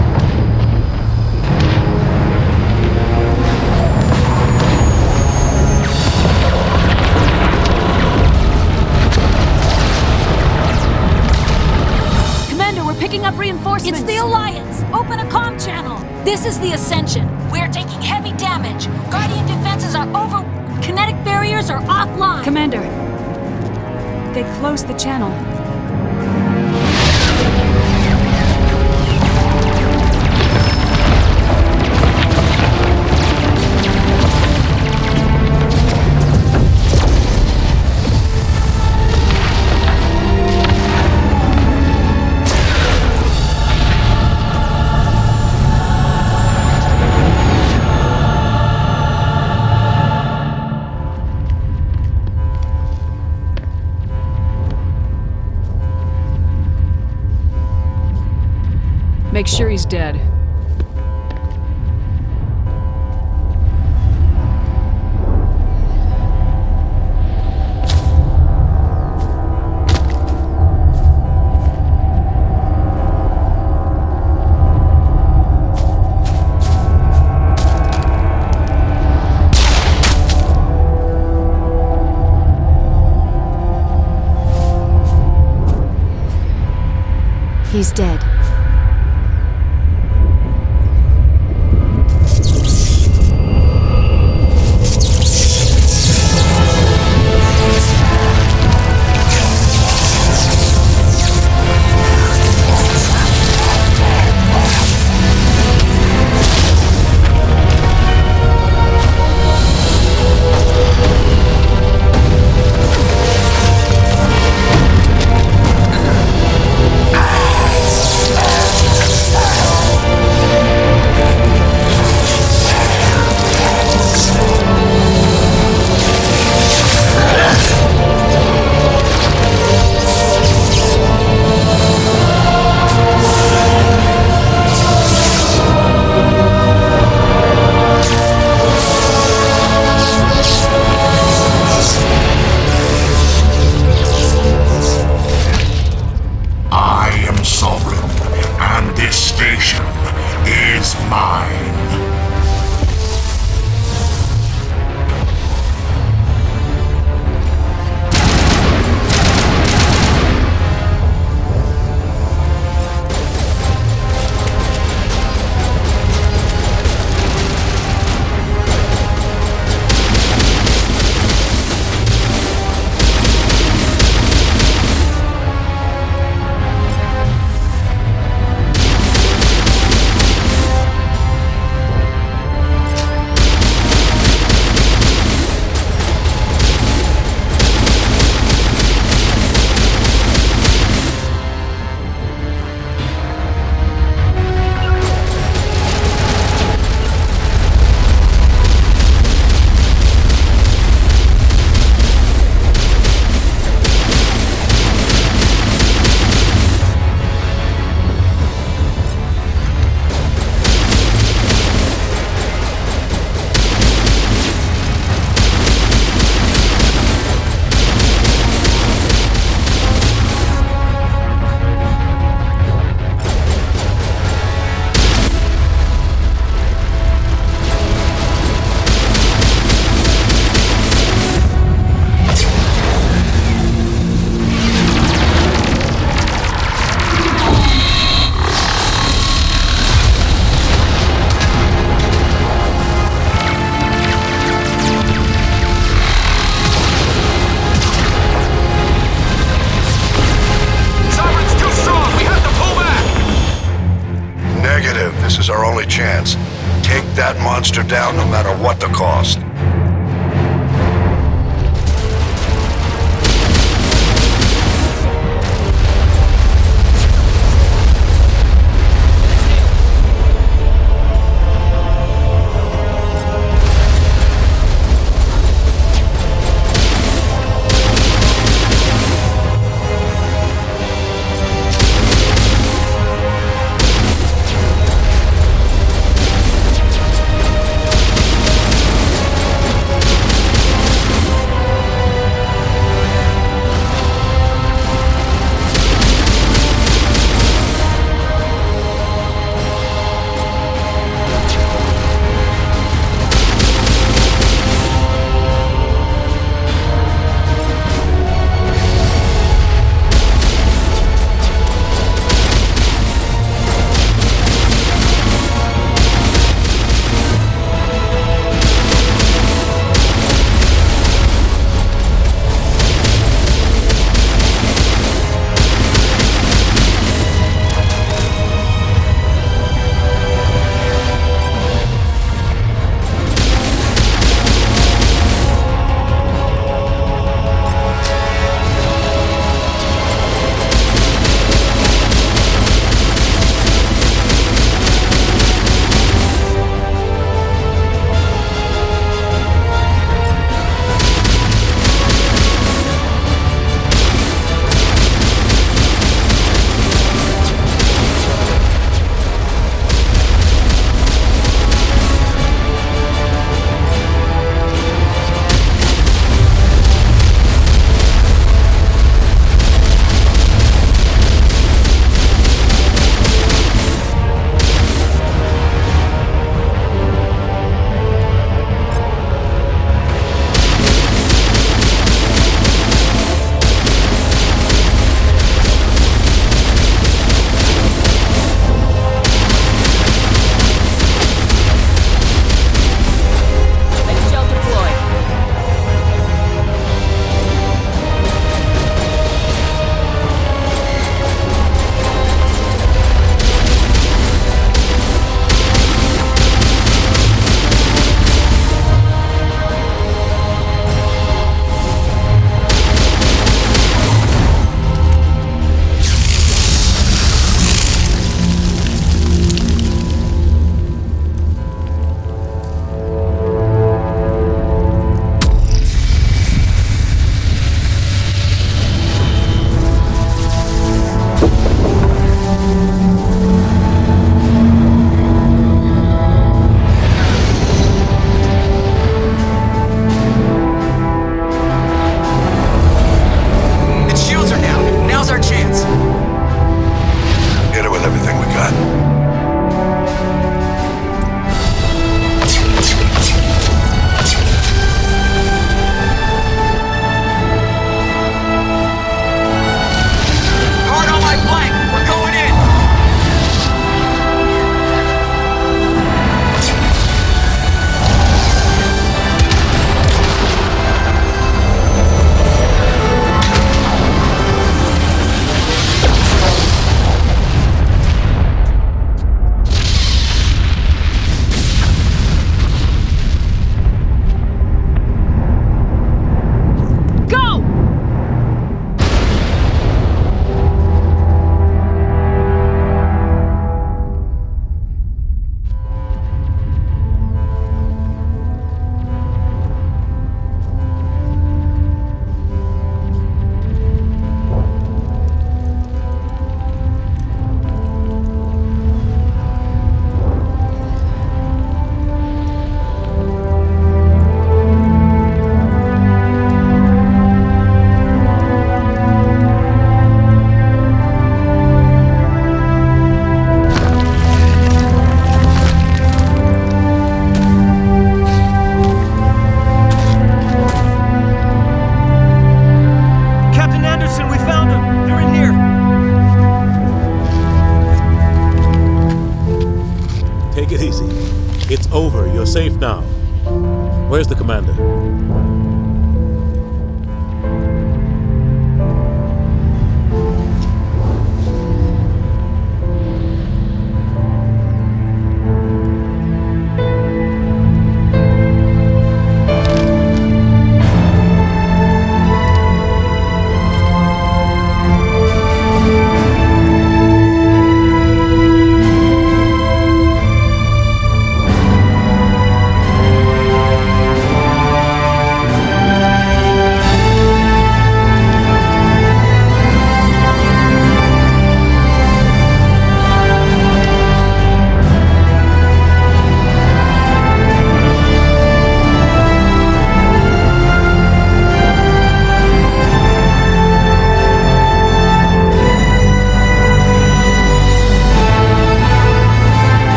Commander, we're picking up reinforcements. It's the Alliance. Open a comm channel. This is the Ascension. We're taking heavy damage. Guardian defenses are over. Kinetic barriers are offline. Commander, they closed the channel. Make sure he's dead. He's dead. Negative. This is our only chance. Take that monster down no matter what the cost. It's over. You're safe now. Where's the commander?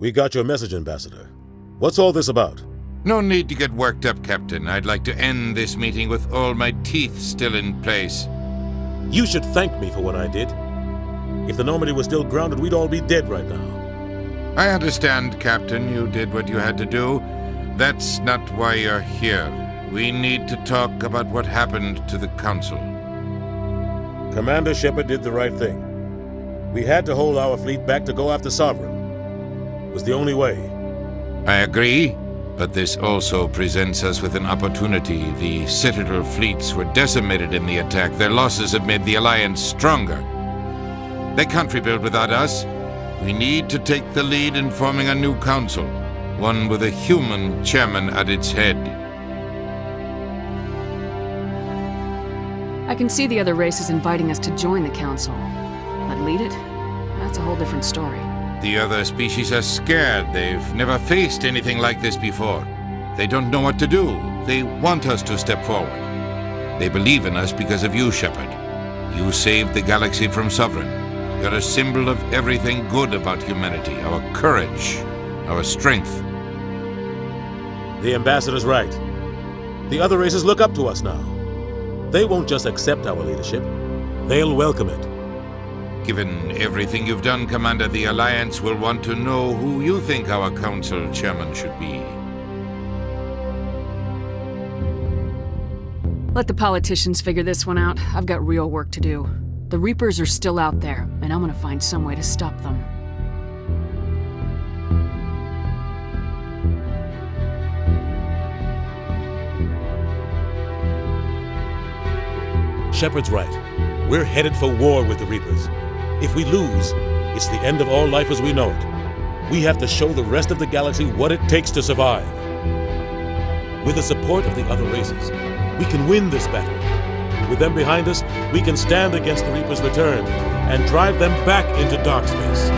We got your message, Ambassador. What's all this about? No need to get worked up, Captain. I'd like to end this meeting with all my teeth still in place. You should thank me for what I did. If the Normandy was still grounded, we'd all be dead right now. I understand, Captain. You did what you had to do. That's not why you're here. We need to talk about what happened to the Council. Commander Shepard did the right thing. We had to hold our fleet back to go after Sovereign. It was the only way. I agree, but this also presents us with an opportunity. The Citadel fleets were decimated in the attack. Their losses have made the Alliance stronger. They can't rebuild without us. We need to take the lead in forming a new council, one with a human chairman at its head. I can see the other races inviting us to join the council. But lead it? That's a whole different story. The other species are scared. They've never faced anything like this before. They don't know what to do. They want us to step forward. They believe in us because of you, Shepard. You saved the galaxy from Sovereign. You're a symbol of everything good about humanity. Our courage, our strength. The Ambassador's right. The other races look up to us now. They won't just accept our leadership. They'll welcome it. Given everything you've done, Commander, the Alliance will want to know who you think our council chairman should be. Let the politicians figure this one out. I've got real work to do. The Reapers are still out there, and I'm gonna find some way to stop them. Shepard's right. We're headed for war with the Reapers. If we lose, it's the end of all life as we know it. We have to show the rest of the galaxy what it takes to survive. With the support of the other races, we can win this battle. With them behind us, we can stand against the Reapers' return and drive them back into dark space.